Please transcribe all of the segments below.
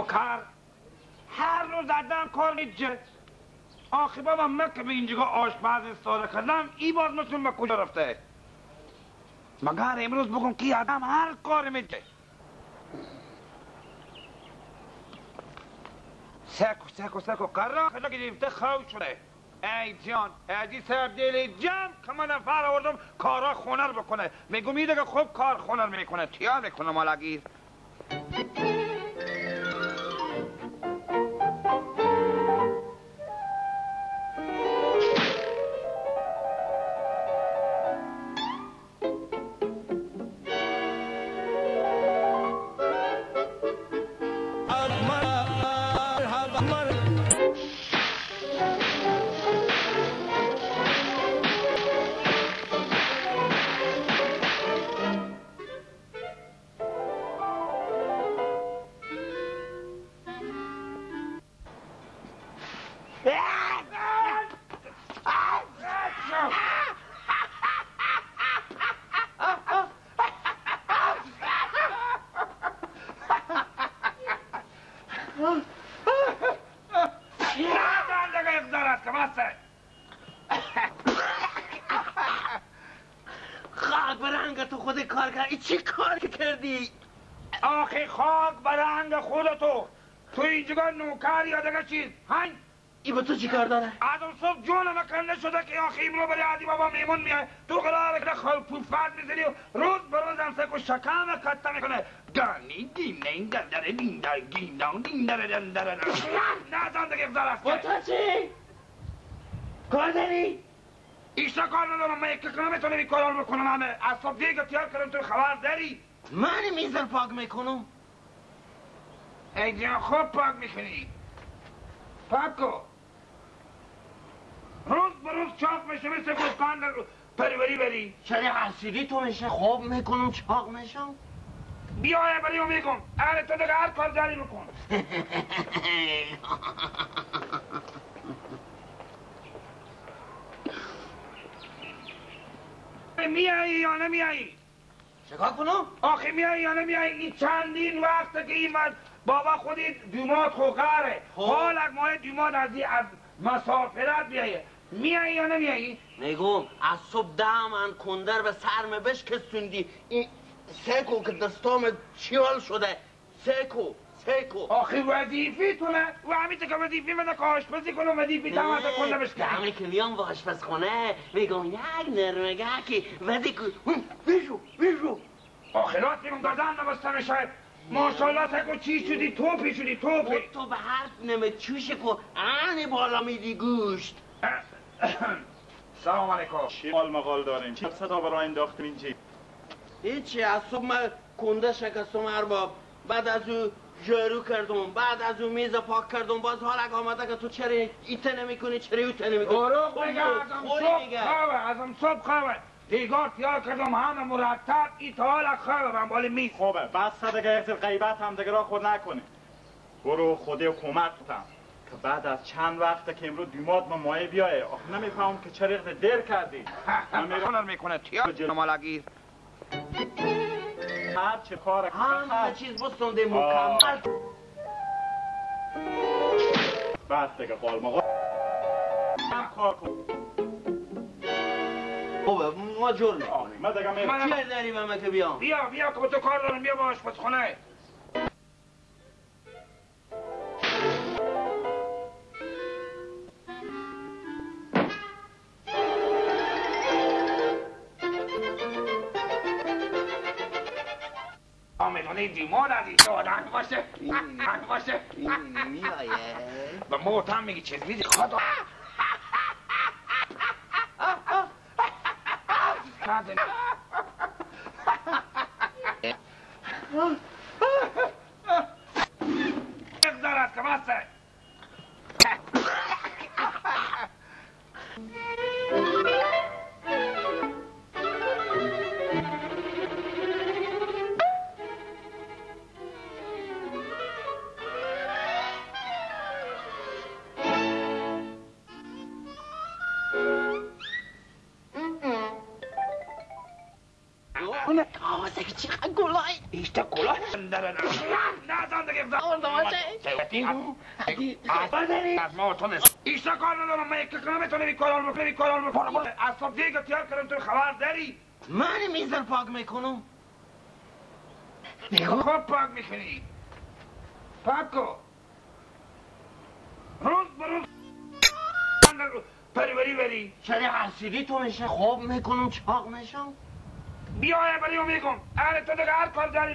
کار هر روز آدم کار میجه. آخه بابا من که به اینجا آشپز استفاده کردم ای باز مسلم به کجا رفته؟ مگر امروز بگم که آدم هر کار میجه. سکو قرار خدا گرفته خواه شده. ای جان ازی سر دل جمع که من نفر آوردم کارا خونر بکنه. میگم ایده که خوب کار خونر میکنه. تیا میکنه مالگیر. خاک برنگ تو خود کار کردی. چی کار کردی؟ آخه خاک برنگ خودتو تو اینجا نوکر یا دیگه چیز هنگ ای با تو چی کار داره؟ از اون صبح جونم کنده شده که آخه ایمرو برای عدی بابا میمون میای تو قراره که پوفت میزنی و روز بروز هم سکو شکم کتا میکنه گانی دین نین دندره دین دای گین دان دین داره دندره نه زن دیگه افضل است با تو چی؟ کار داری؟ ایشتا کار ندارم من یک کنم میتونه این کار رو بکنم همه از صبح دیگه تیار کردم تو خبر داری من میزن پاک میکنم ای جان خوب پاک میکنی پاک کو روز بروز چاق میشه مثل گفتان در پروری بری چرا حسیدی تو میشه خوب میکنم چاق میشم بیایه بری و میگم اهل تو دیگه هر کار جاری بکن میایی یا نمیایی چکار کنم؟ آخه میایی یا نمیایی این چندین وقت که این بابا خودی دوماد خوکاره حال اگه ماه دوماد از مسافرت بیایه میایی یا نمیایی؟ میگم از صبح من کندر به سرم بشکستوندی این سیکو که دستام چیال شده سیکو آخه وظیفی تونه و همیشه که وظیفی منه که آشپزی کنم وظیفی تمام کنده بشکنی دمی که میام با آشپزخونه میگم یک نرمگه که وزی کن بیشو آخه راست میگم گردن نبستم شاید ماشالله سکو چی شدی توپی تو به حرف نمه چوشه که آنی بالا میدی گوشت سلام علیکم چی مال مقال داریم؟ چی صدا برای انداختیم اینجا؟ هیچی از صبح من کنده شکستم ارباب بعد از او جارو کردم بعد از او میز پاک کردم باز حال اگه آمده که تو چرا ایته نمی کنی چرا اوته نمی کنی دروغ میگه ازم صبح خواه دیگار تیار کردم همه مرتب ایتا حال خواه من بالی میز خوبه بس دیگه یک غیبت هم دیگه را خود نکنی برو خودی و کمک کتم که بعد از چند وقت که امروز دیماد ما مایه بیایه آخه نمیفهم که چرا دیر کردی هنر میکنه تیار جلو مالگیر هر چه کار همه چیز بستنده مکمل بس دیگه قال مقال هم کار کن خوبه ما جور نیم من دیگه میرم چه داری به من که بیام بیا که تو کار دارم بیا با آشپزخونه آمیدونه دیماد از اینجا آدم باشه میایه به موت هم میگی چیز میدی خدا دارد که بسته کنه آوازه که چقدر گلای ایشتا کلاه نه زندگی از ما تو نیست ایشتا کار ندارم من یک کنم تو نمیکارم بکنم از صبح دیگه تیار کردم تو خبر داری من میزر پاک میکنم خود پاک میکنی پاک کو روز بروز پروری بری چرا حسیدی تو میشه خوب میکنم چاق میشم بیایه بری و میکن اهل تو دیگه هر کار داری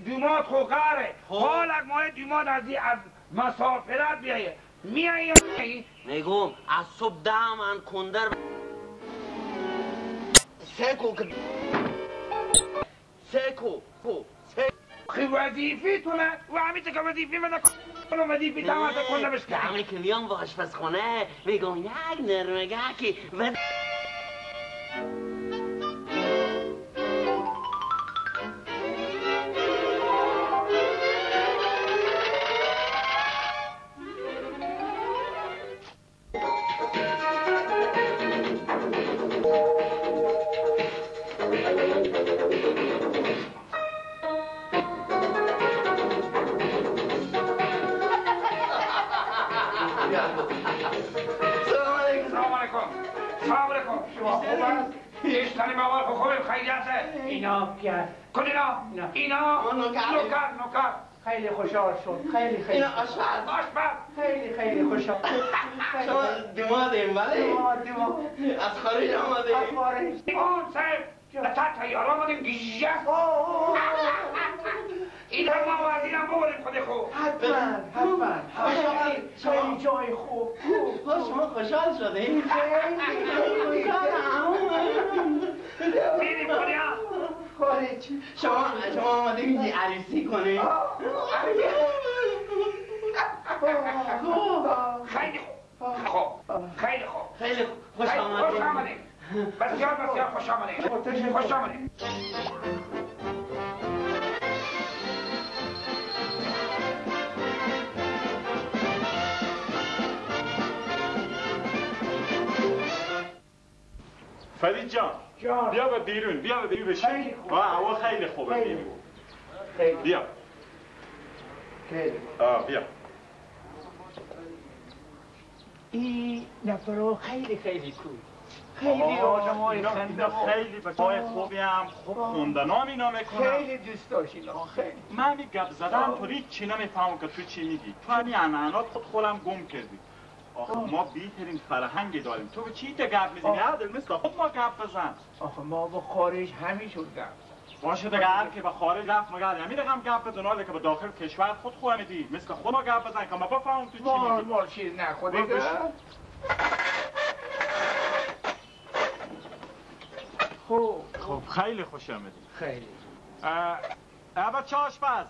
دومات خوکاره حال اگه ماه دومات از مسافرت بیایه میایی میگم از صبح من کندر سکو خی وظیفی تو نه و همیشه که وظیفی من کنم وظیفی تمام کنه بشکنی همه که میام با آشپزخونه میگم یک نرمگه که نوکر خیلی خوشحال شد خیلی اینا آشپز خیلی خوشحال شما دمادیم ولی از خارج آمده اون صاحب تا تیار آمدیم گیجه این هم ما وزیرم بوریم خود خوب حتما خیلی جای خوب شما خوشحال شدیم میریم کنیم خارج شما آمده میدی عروسی کنیم خیلی خوب خیلی خوش آمدیم بسیار خوش آمدیم فرید جان بیا به بیرون بشین هوا خیلی خوبه بیرون بیا بیا این نفرو خیلی کوی خیلی آدمای خنده خیلی بچه‌های خوبی هم خوب خوندنام اینا میکنن خیلی دوست داشت اینا خیلی من می گپ زدم تو چی نمیفهمم که تو چی میگی تو همین عنعنات خودم گم کردی آخه ما بیترین فرهنگی داریم تو به چی تا گپ میزنی عادل مثل خود ما گپ بزن آخه ما با خارج همینجور گپ باشه دیگه هر که به خارج رفت مگر همین رقم گپ بزن حالا که به داخل کشور خود میدی مثل خود ما گپ بزن که ما بفهمم تو چی میگی مال چیز نخوده خب خیلی خوش آمدی خیلی بچه آشپز